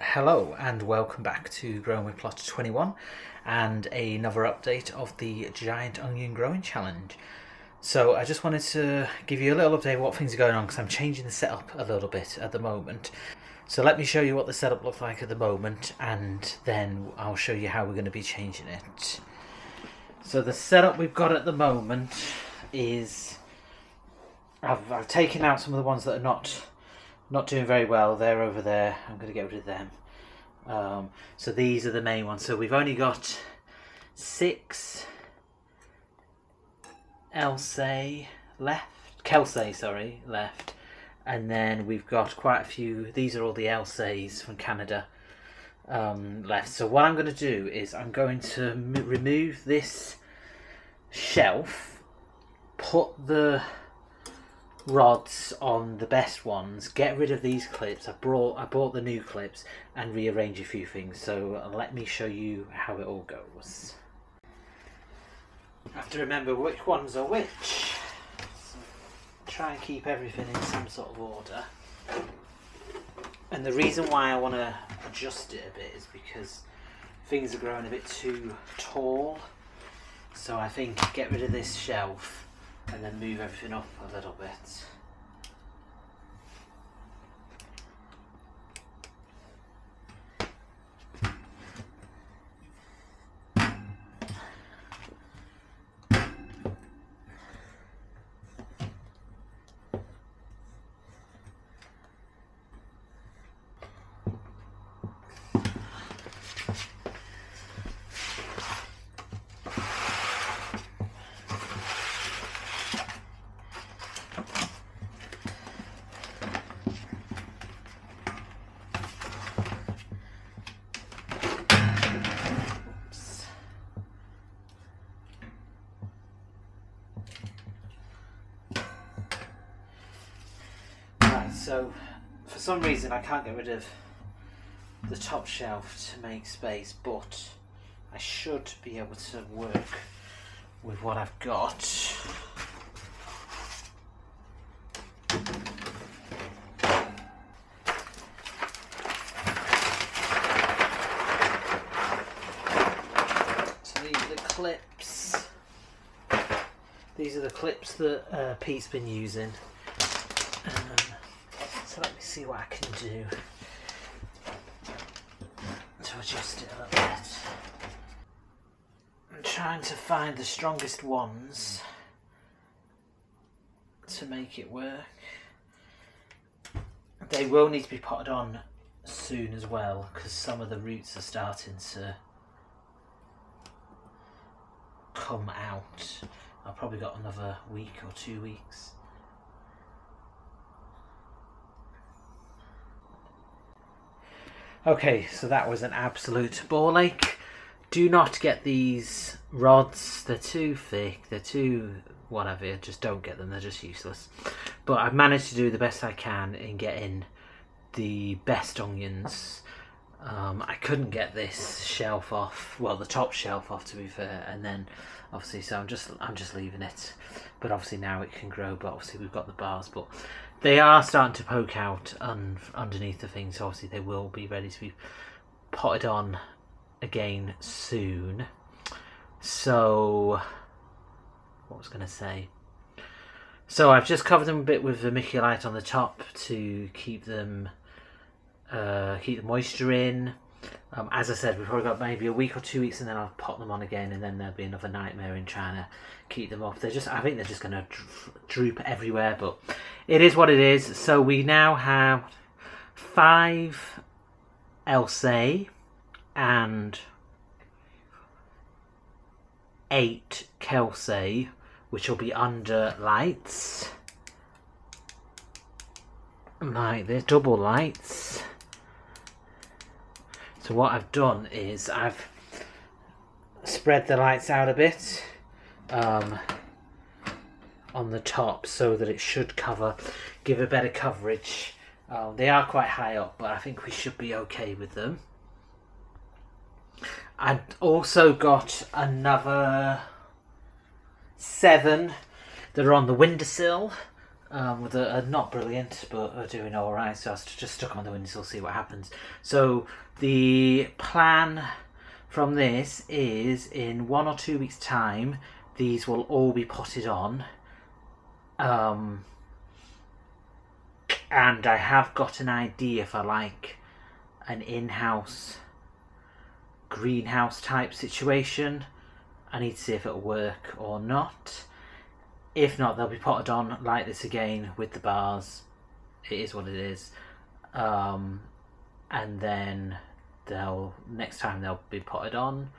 Hello and welcome back to Growing with Plot 21 and another update of the Giant Onion Growing Challenge. So I just wanted to give you a little update of what things are going on because I'm changing the setup a little bit at the moment. So let me show you what the setup looks like at the moment and then I'll show you how we're going to be changing it. So the setup we've got at the moment is I've taken out some of the ones that are not doing very well. They're over there. I'm going to get rid of them. So these are the main ones. So we've only got 6 Kelsey left, and then we've got quite a few. These are all the Elsays from Canada left. So what I'm going to do is I'm going to remove this shelf, put the rods on the best ones, get rid of these clips. I bought the new clips and rearrange a few things. So let me show you how it all goes. I have to remember which ones are which. So try and keep everything in some sort of order. And the reason why I want to adjust it a bit is because things are growing a bit too tall. So I think get rid of this shelf and then move everything up a little bit. So for some reason I can't get rid of the top shelf to make space, but I should be able to work with what I've got. So these are the clips. These are the clips that Pete's been using. So let me see what I can do to adjust it a little bit. I'm trying to find the strongest ones to make it work. They will need to be potted on soon as well because some of the roots are starting to come out. I've probably got another week or 2 weeks. Okay, so that was an absolute ball ache. Do not get these rods. They're too thick. They're too whatever. Just don't get them. They're just useless. But I've managed to do the best I can in getting the best onions. I couldn't get this shelf off. Well, the top shelf off, to be fair. And then, obviously, so I'm just leaving it. But obviously now it can grow. But obviously we've got the bars. But they are starting to poke out underneath the thing, so obviously they will be ready to be potted on again soon. So, what was I going to say? So I've just covered them a bit with vermiculite on the top to keep them, keep the moisture in. As I said, we've probably got maybe a week or 2 weeks and then I'll pot them on again, and then there'll be another nightmare in trying to keep them up. I think they're just going to droop everywhere, but it is what it is. So we now have 5 Elsay and 8 Kelsey, which will be under lights. Like this, double lights. So what I've done is I've spread the lights out a bit on the top so that it should give a better coverage. They are quite high up, but I think we should be okay with them. I've also got another 7 that are on the windowsill. Not brilliant, but are doing all right. So I just stuck them on the windowsill, see what happens. So the plan from this is in 1 or 2 weeks' time, these will all be potted on. And I have got an idea for like an in-house greenhouse type situation. I need to see if it'll work or not. If not, they'll be potted on like this again with the bars. It is what it is. And then next time they'll be potted on.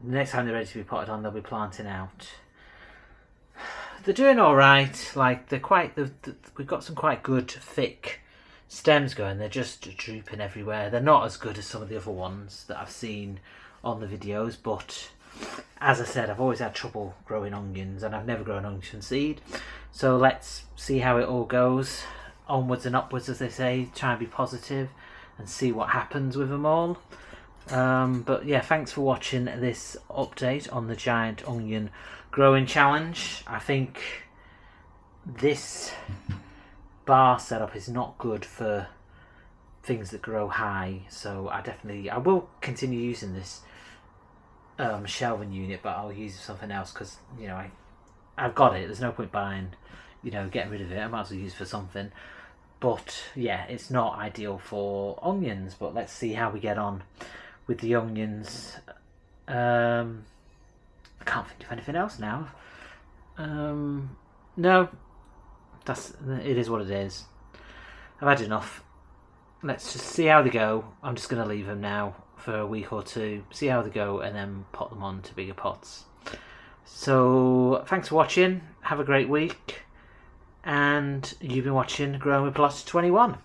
Next time they're ready to be potted on, they'll be planting out. They're doing all right. Like we've got some quite good thick stems going. They're just drooping everywhere. They're not as good as some of the other ones that I've seen on the videos, but as I said, I've always had trouble growing onions, and I've never grown onion seed. So let's see how it all goes. Onwards and upwards, as they say. Try and be positive and see what happens with them all. But yeah, thanks for watching this update on the giant onion growing challenge. I think this bar setup is not good for things that grow high, so I will continue using this shelving unit, but I'll use something else because, you know, I've got it. There's no point buying, you know, getting rid of it. I might as well use it for something. But yeah, it's not ideal for onions, but let's see how we get on with the onions. I can't think of anything else now. No, it is what it is. I've had enough. Let's just see how they go. I'm just going to leave them now for a week or two, see how they go, and then pot them on to bigger pots. So thanks for watching. Have a great week. And you've been watching Growing with Plot 21.